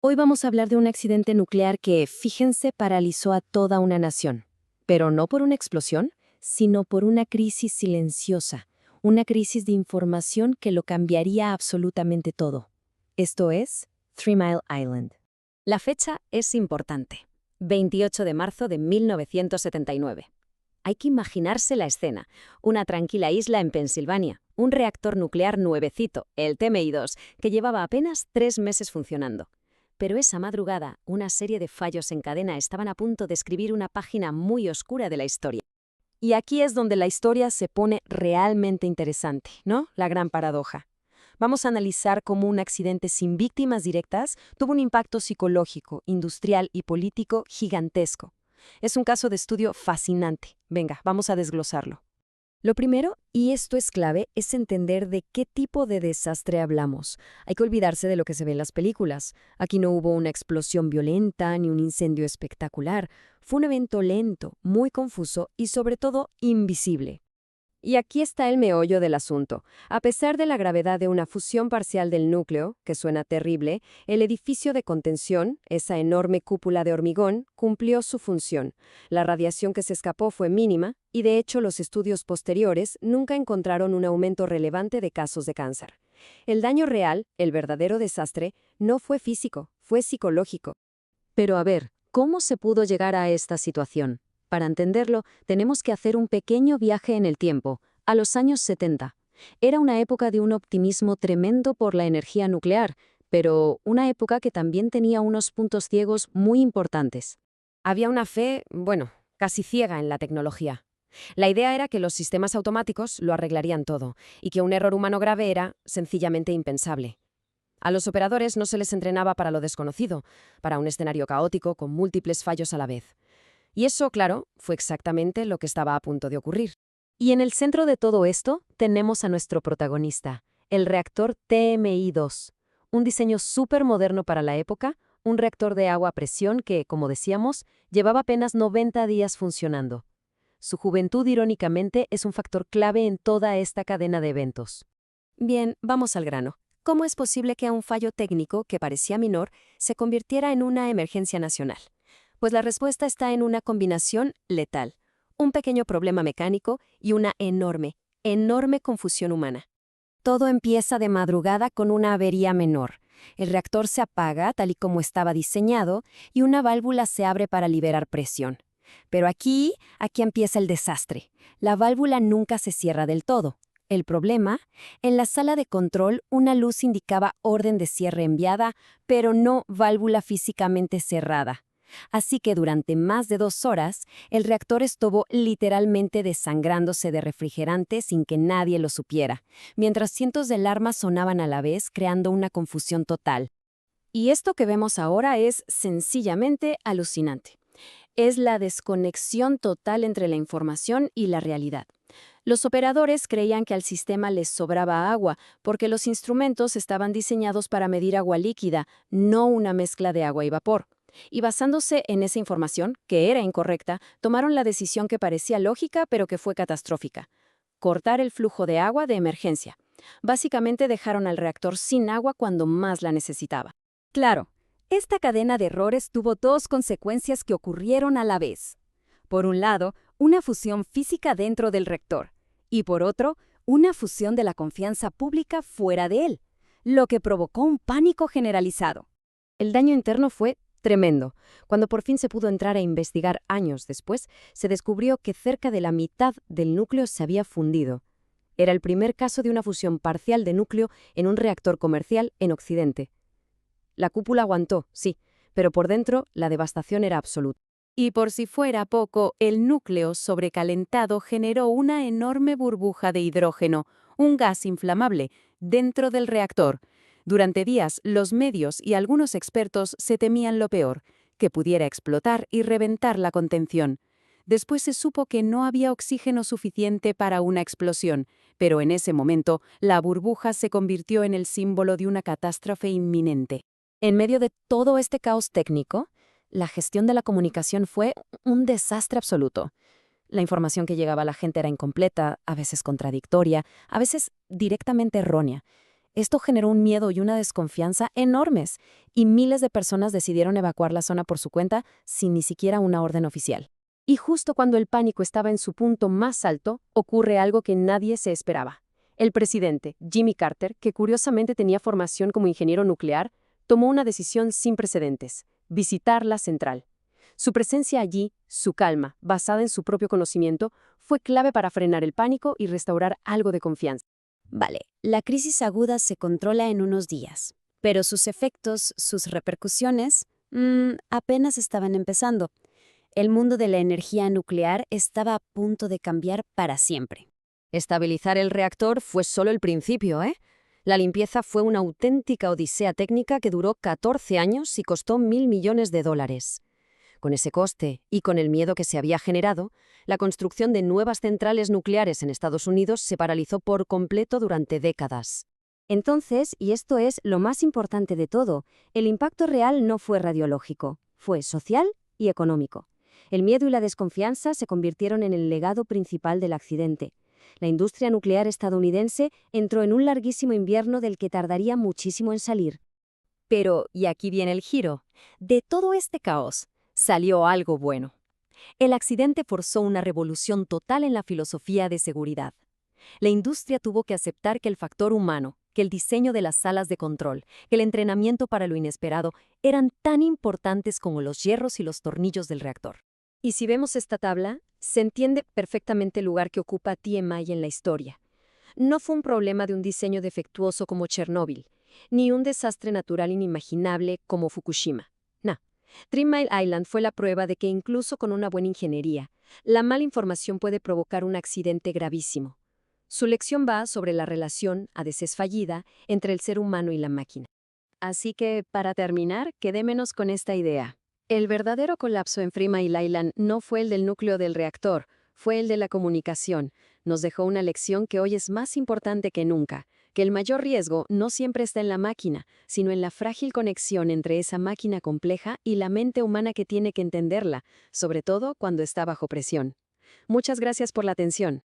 Hoy vamos a hablar de un accidente nuclear que, fíjense, paralizó a toda una nación. Pero no por una explosión, sino por una crisis silenciosa, una crisis de información que lo cambiaría absolutamente todo. Esto es Three Mile Island. La fecha es importante. 28 de marzo de 1979. Hay que imaginarse la escena. Una tranquila isla en Pensilvania. Un reactor nuclear nuevecito, el TMI-2, que llevaba apenas 3 meses funcionando. Pero esa madrugada, una serie de fallos en cadena estaban a punto de escribir una página muy oscura de la historia. Y aquí es donde la historia se pone realmente interesante, ¿no? La gran paradoja. Vamos a analizar cómo un accidente sin víctimas directas tuvo un impacto psicológico, industrial y político gigantesco. Es un caso de estudio fascinante. Venga, vamos a desglosarlo. Lo primero, y esto es clave, es entender de qué tipo de desastre hablamos. Hay que olvidarse de lo que se ve en las películas. Aquí no hubo una explosión violenta ni un incendio espectacular. Fue un evento lento, muy confuso y sobre todo invisible. Y aquí está el meollo del asunto. A pesar de la gravedad de una fusión parcial del núcleo, que suena terrible, el edificio de contención, esa enorme cúpula de hormigón, cumplió su función. La radiación que se escapó fue mínima, y de hecho los estudios posteriores nunca encontraron un aumento relevante de casos de cáncer. El daño real, el verdadero desastre, no fue físico, fue psicológico. Pero a ver, ¿cómo se pudo llegar a esta situación? Para entenderlo, tenemos que hacer un pequeño viaje en el tiempo, a los años 70. Era una época de un optimismo tremendo por la energía nuclear, pero una época que también tenía unos puntos ciegos muy importantes. Había una fe, bueno, casi ciega en la tecnología. La idea era que los sistemas automáticos lo arreglarían todo, y que un error humano grave era sencillamente impensable. A los operadores no se les entrenaba para lo desconocido, para un escenario caótico con múltiples fallos a la vez. Y eso, claro, fue exactamente lo que estaba a punto de ocurrir. Y en el centro de todo esto tenemos a nuestro protagonista, el reactor TMI-2, un diseño súper moderno para la época, un reactor de agua a presión que, como decíamos, llevaba apenas 90 días funcionando. Su juventud, irónicamente, es un factor clave en toda esta cadena de eventos. Bien, vamos al grano. ¿Cómo es posible que un fallo técnico que parecía menor se convirtiera en una emergencia nacional? Pues la respuesta está en una combinación letal, un pequeño problema mecánico y una enorme confusión humana. Todo empieza de madrugada con una avería menor. El reactor se apaga tal y como estaba diseñado y una válvula se abre para liberar presión. Pero aquí empieza el desastre. La válvula nunca se cierra del todo. El problema, en la sala de control una luz indicaba orden de cierre enviada, pero no válvula físicamente cerrada. Así que durante más de 2 horas, el reactor estuvo literalmente desangrándose de refrigerante sin que nadie lo supiera, mientras cientos de alarmas sonaban a la vez, creando una confusión total. Y esto que vemos ahora es sencillamente alucinante. Es la desconexión total entre la información y la realidad. Los operadores creían que al sistema les sobraba agua, porque los instrumentos estaban diseñados para medir agua líquida, no una mezcla de agua y vapor. Y basándose en esa información, que era incorrecta, tomaron la decisión que parecía lógica pero que fue catastrófica: cortar el flujo de agua de emergencia. Básicamente dejaron al reactor sin agua cuando más la necesitaba. Claro, esta cadena de errores tuvo 2 consecuencias que ocurrieron a la vez. Por un lado, una fusión física dentro del reactor, y por otro, una fusión de la confianza pública fuera de él, lo que provocó un pánico generalizado. El daño interno fue tremendo. Cuando por fin se pudo entrar a investigar años después, se descubrió que cerca de la mitad del núcleo se había fundido. Era el primer caso de una fusión parcial de núcleo en un reactor comercial en Occidente. La cúpula aguantó, sí, pero por dentro la devastación era absoluta. Y por si fuera poco, el núcleo sobrecalentado generó una enorme burbuja de hidrógeno, un gas inflamable, dentro del reactor. Durante días, los medios y algunos expertos se temían lo peor, que pudiera explotar y reventar la contención. Después se supo que no había oxígeno suficiente para una explosión, pero en ese momento la burbuja se convirtió en el símbolo de una catástrofe inminente. En medio de todo este caos técnico, la gestión de la comunicación fue un desastre absoluto. La información que llegaba a la gente era incompleta, a veces contradictoria, a veces directamente errónea. Esto generó un miedo y una desconfianza enormes, y miles de personas decidieron evacuar la zona por su cuenta sin ni siquiera una orden oficial. Y justo cuando el pánico estaba en su punto más alto, ocurre algo que nadie se esperaba. El presidente, Jimmy Carter, que curiosamente tenía formación como ingeniero nuclear, tomó una decisión sin precedentes: visitar la central. Su presencia allí, su calma, basada en su propio conocimiento, fue clave para frenar el pánico y restaurar algo de confianza. Vale, la crisis aguda se controla en unos días, pero sus efectos, sus repercusiones, apenas estaban empezando. El mundo de la energía nuclear estaba a punto de cambiar para siempre. Estabilizar el reactor fue solo el principio, ¿eh? La limpieza fue una auténtica odisea técnica que duró 14 años y costó $1.000 millones. Con ese coste y con el miedo que se había generado, la construcción de nuevas centrales nucleares en Estados Unidos se paralizó por completo durante décadas. Entonces, y esto es lo más importante de todo, el impacto real no fue radiológico, fue social y económico. El miedo y la desconfianza se convirtieron en el legado principal del accidente. La industria nuclear estadounidense entró en un larguísimo invierno del que tardaría muchísimo en salir. Pero, y aquí viene el giro, de todo este caos salió algo bueno. El accidente forzó una revolución total en la filosofía de seguridad. La industria tuvo que aceptar que el factor humano, que el diseño de las salas de control, que el entrenamiento para lo inesperado eran tan importantes como los hierros y los tornillos del reactor. Y si vemos esta tabla, se entiende perfectamente el lugar que ocupa TMI en la historia. No fue un problema de un diseño defectuoso como Chernóbil, ni un desastre natural inimaginable como Fukushima. No. 3 Mile Island fue la prueba de que incluso con una buena ingeniería, la mala información puede provocar un accidente gravísimo. Su lección va sobre la relación, a veces fallida, entre el ser humano y la máquina. Así que, para terminar, quedémonos con esta idea. El verdadero colapso en 3 Mile Island no fue el del núcleo del reactor, fue el de la comunicación. Nos dejó una lección que hoy es más importante que nunca, que el mayor riesgo no siempre está en la máquina, sino en la frágil conexión entre esa máquina compleja y la mente humana que tiene que entenderla, sobre todo cuando está bajo presión. Muchas gracias por la atención.